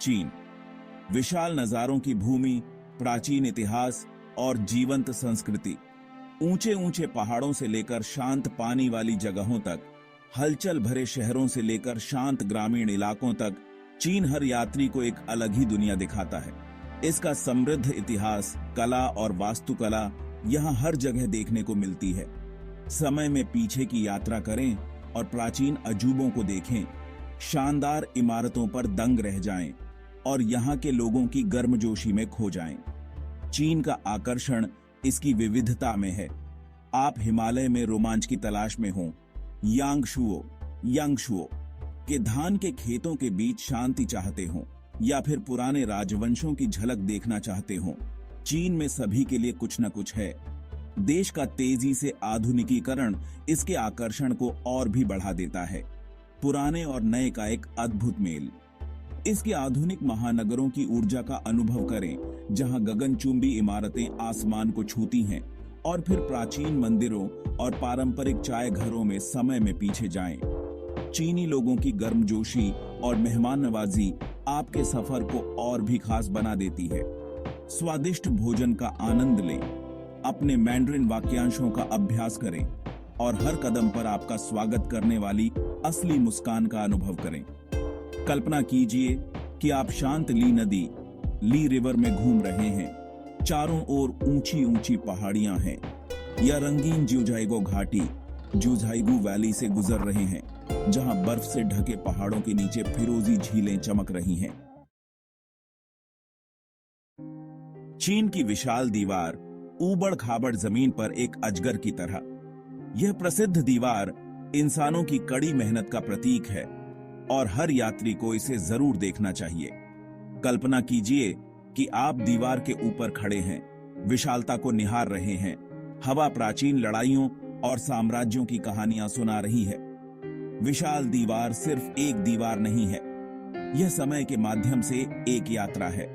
चीन विशाल नजारों की भूमि, प्राचीन इतिहास और जीवंत संस्कृति। ऊंचे ऊंचे पहाड़ों से लेकर शांत पानी वाली जगहों तक, हलचल भरे शहरों से लेकर शांत ग्रामीण इलाकों तक, चीन हर यात्री को एक अलग ही दुनिया दिखाता है। इसका समृद्ध इतिहास, कला और वास्तुकला यहाँ हर जगह देखने को मिलती है। समय में पीछे की यात्रा करें और प्राचीन अजूबों को देखें, शानदार इमारतों पर दंग रह जाएं और यहाँ के लोगों की गर्मजोशी में खो जाएं। चीन का आकर्षण इसकी विविधता में है। आप हिमालय में रोमांच की तलाश में हो, यांगशुओ के धान के खेतों के बीच शांति चाहते हो, या फिर पुराने राजवंशों की झलक देखना चाहते हो, चीन में सभी के लिए कुछ न कुछ है। देश का तेजी से आधुनिकीकरण इसके आकर्षण को और भी बढ़ा देता है। पुराने और नए का एक अद्भुत मेल। इसके आधुनिक महानगरों की ऊर्जा का अनुभव करें, जहां गगनचुंबी इमारतें आसमान को छूती हैं, और फिर प्राचीन मंदिरों और पारंपरिक चाय घरों में समय में पीछे जाएं। चीनी लोगों की गर्मजोशी और मेहमान नवाजी आपके सफर को और भी खास बना देती है। स्वादिष्ट भोजन का आनंद लें, अपने मैंड्रिन वाक्यांशों का अभ्यास करें और हर कदम पर आपका स्वागत करने वाली असली मुस्कान का अनुभव करें। कल्पना कीजिए कि आप शांत ली नदी, ली रिवर में घूम रहे हैं। चारों ओर ऊंची ऊंची पहाड़ियां हैं, या रंगीन ज्यूझाइगो घाटी, ज्यूझाइगू वैली से गुजर रहे हैं, जहां बर्फ से ढके पहाड़ों के नीचे फिरोजी झीलें चमक रही हैं। चीन की विशाल दीवार ऊबड़ खाबड़ जमीन पर एक अजगर की तरह। यह प्रसिद्ध दीवार इंसानों की कड़ी मेहनत का प्रतीक है और हर यात्री को इसे जरूर देखना चाहिए। कल्पना कीजिए कि आप दीवार के ऊपर खड़े हैं, विशालता को निहार रहे हैं। हवा प्राचीन लड़ाइयों और साम्राज्यों की कहानियां सुना रही है। विशाल दीवार सिर्फ एक दीवार नहीं है, यह समय के माध्यम से एक यात्रा है।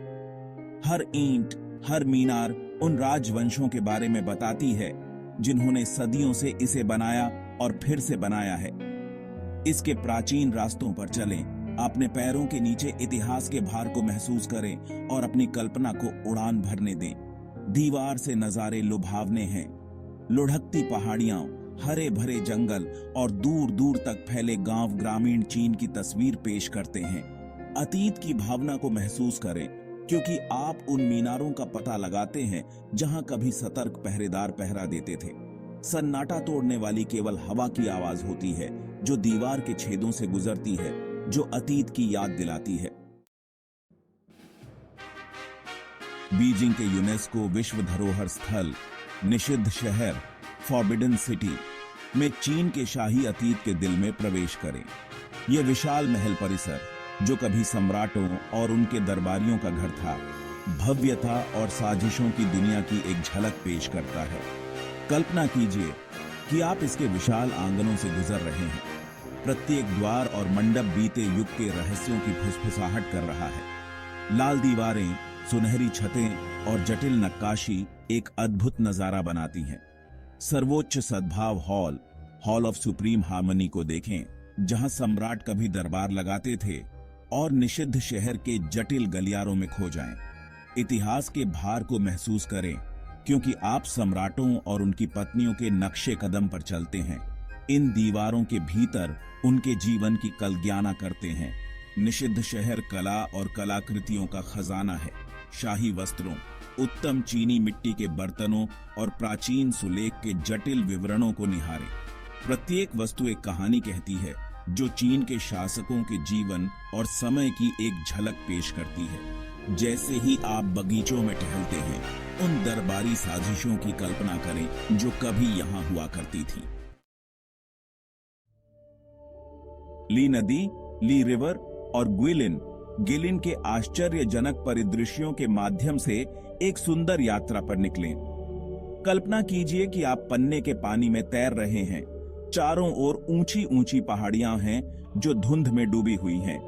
हर ईंट, हर मीनार उन राजवंशों के बारे में बताती है जिन्होंने सदियों से इसे बनाया और फिर से बनाया है। इसके प्राचीन रास्तों पर चलें, अपने पैरों के नीचे इतिहास के भार को महसूस करें और अपनी कल्पना को उड़ान भरने दें। दीवार से नजारे लुभावने हैं। लुढ़कती पहाड़ियां, हरे भरे जंगल और दूर दूर तक फैले गांव ग्रामीण चीन की तस्वीर पेश करते हैं। अतीत की भावना को महसूस करें, क्योंकि आप उन मीनारों का पता लगाते हैं जहां कभी सतर्क पहरेदार पहरा देते थे। सन्नाटा तोड़ने वाली केवल हवा की आवाज होती है, जो दीवार के छेदों से गुजरती है, जो अतीत की याद दिलाती है। बीजिंग के यूनेस्को विश्व धरोहर स्थल निषिद्ध शहर फॉरबिडन सिटी में चीन के शाही अतीत के दिल में प्रवेश करें। यह विशाल महल परिसर, जो कभी सम्राटों और उनके दरबारियों का घर था, भव्यता और साजिशों की दुनिया की एक झलक पेश करता है। कल्पना कीजिए कि आप इसके विशाल आंगनों से गुजर रहे हैं। प्रत्येक द्वार और मंडप बीते युग के रहस्यों की फुसफुसाहट कर रहा है। लाल दीवारें, सुनहरी छतें और जटिल नक्काशी एक अद्भुत नजारा बनाती हैं। सर्वोच्च सद्भाव हॉल ऑफ सुप्रीम हार्मनी को देखें, जहां सम्राट कभी दरबार लगाते थे, और निषिद्ध शहर के जटिल गलियारों में खो जाएं। इतिहास के भार को महसूस करें, क्योंकि आप सम्राटों और उनकी पत्नियों के नक्शे कदम पर चलते हैं। इन दीवारों के भीतर उनके जीवन की कल्पना करते हैं। निषिद्ध शहर कला और कलाकृतियों का खजाना है। शाही वस्त्रों, उत्तम चीनी मिट्टी के बर्तनों और प्राचीन सुलेख के जटिल विवरणों को निहारें। प्रत्येक वस्तु एक कहानी कहती है, जो चीन के शासकों के जीवन और समय की एक झलक पेश करती है। जैसे ही आप बगीचों में टहलते हैं, उन दरबारी साजिशों की कल्पना करें जो कभी यहाँ हुआ करती थी। ली नदी, ली रिवर और गिलिन के आश्चर्यजनक परिदृश्यों के माध्यम से एक सुंदर यात्रा पर निकलें। कल्पना कीजिए कि आप पन्ने के पानी में तैर रहे हैं। चारों ओर ऊंची ऊंची पहाड़ियां हैं जो धुंध में डूबी हुई हैं।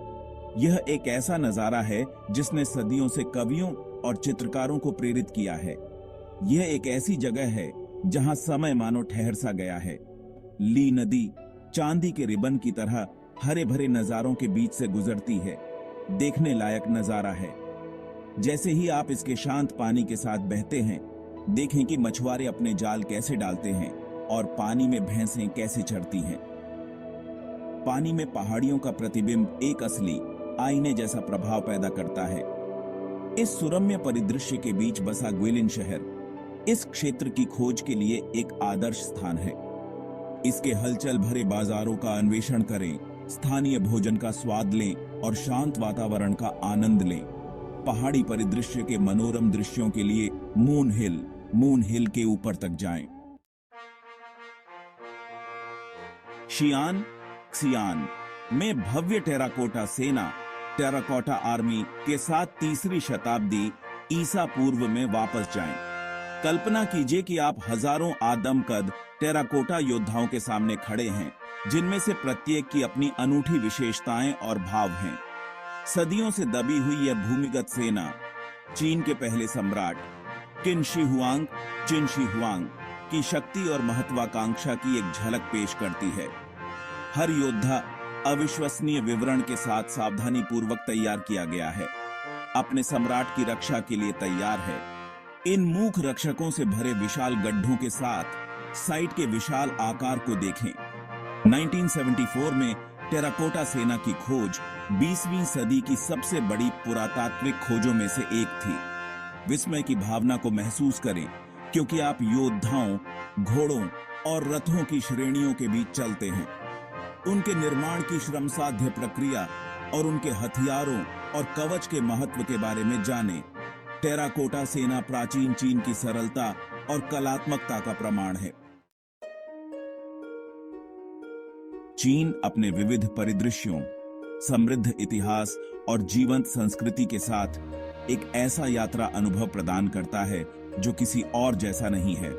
यह एक ऐसा नजारा है जिसने सदियों से कवियों और चित्रकारों को प्रेरित किया है। यह एक ऐसी जगह है जहां समय मानो ठहर सा गया है। ली नदी चांदी के रिबन की तरह हरे भरे नजारों के बीच से गुजरती है। देखने लायक नजारा है। जैसे ही आप इसके शांत पानी के साथ बहते हैं, देखें कि मछुआरे अपने जाल कैसे डालते हैं और पानी में भैंसें कैसे चरती हैं। पानी में पहाड़ियों का प्रतिबिंब एक असली आईने जैसा प्रभाव पैदा करता है। इस सुरम्य परिदृश्य के बीच बसा ग्विलिन शहर इस क्षेत्र की खोज के लिए एक आदर्श स्थान है। इसके हलचल भरे बाजारों का अन्वेषण करें, स्थानीय भोजन का स्वाद लें और शांत वातावरण का आनंद लें। पहाड़ी परिदृश्य के मनोरम दृश्यों के लिए मून हिल के ऊपर तक जाएं। शीआन में भव्य टेराकोटा सेना टेराकोटा आर्मी के साथ 3री शताब्दी ईसा पूर्व में वापस जाएं। कल्पना कीजिए कि आप हजारों आदमकद टेराकोटा योद्धाओं के सामने खड़े हैं, जिनमें से प्रत्येक की अपनी अनूठी विशेषताएं और भाव हैं। सदियों से दबी हुई यह भूमिगत सेना चीन के पहले सम्राट चिन शी हुआंग की शक्ति और महत्वाकांक्षा की एक झलक पेश करती है। हर योद्धा अविश्वसनीय विवरण के साथ सावधानी पूर्वक तैयार किया गया है, अपने सम्राट की रक्षा के लिए तैयार है। इन मूक रक्षकों से भरे विशाल गड्ढों के साथ साइट के विशाल आकार को देखें। 1974 में टेराकोटा सेना की खोज 20वीं सदी की सबसे बड़ी पुरातात्विक खोजों में से एक थी। विस्मय की भावना को महसूस करें, क्योंकि आप योद्धाओं, घोड़ों और रथों की श्रेणियों के बीच चलते हैं। उनके निर्माण की श्रमसाध्य प्रक्रिया और उनके हथियारों और कवच के महत्व के बारे में जानें। टेराकोटा सेना प्राचीन चीन की सरलता और कलात्मकता का प्रमाण है। चीन अपने विविध परिदृश्यों, समृद्ध इतिहास और जीवंत संस्कृति के साथ एक ऐसा यात्रा अनुभव प्रदान करता है जो किसी और जैसा नहीं है।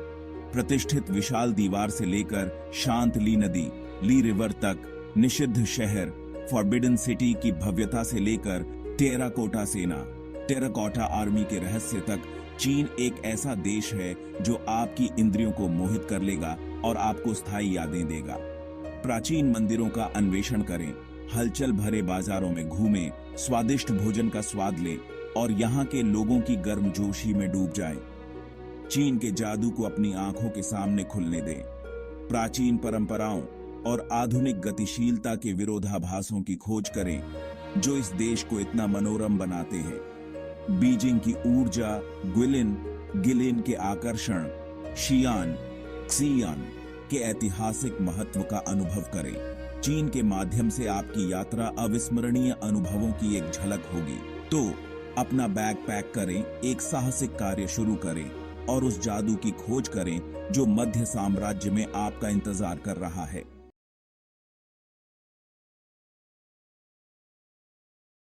प्रतिष्ठित विशाल दीवार से लेकर शांत ली नदी, ली रिवर तक, निषिद्ध शहर, फॉरबिडन सिटी की भव्यता से लेकर टेराकोटा सेना, टेराकोटा आर्मी के रहस्य तक, चीन एक ऐसा देश है जो आपकी इंद्रियों को मोहित कर लेगा और आपको स्थायी यादें देगा। प्राचीन मंदिरों का अन्वेषण करें, हलचल भरे बाजारों में घूमें, स्वादिष्ट भोजन का स्वाद लें और यहाँ के लोगों की गर्मजोशी में डूब जाएं। चीन के जादू को अपनी आंखों के सामने खुलने दें। प्राचीन परंपराओं और आधुनिक गतिशीलता के विरोधाभासों की खोज करें, जो इस देश को इतना मनोरम बनाते हैं। बीजिंग की ऊर्जा, गिलिन के आकर्षण, शीआन के ऐतिहासिक महत्व का अनुभव करें। चीन के माध्यम से आपकी यात्रा अविस्मरणीय अनुभवों की एक झलक होगी। तो अपना बैग पैक करें, एक साहसिक कार्य शुरू करें और उस जादू की खोज करें जो मध्य साम्राज्य में आपका इंतजार कर रहा है।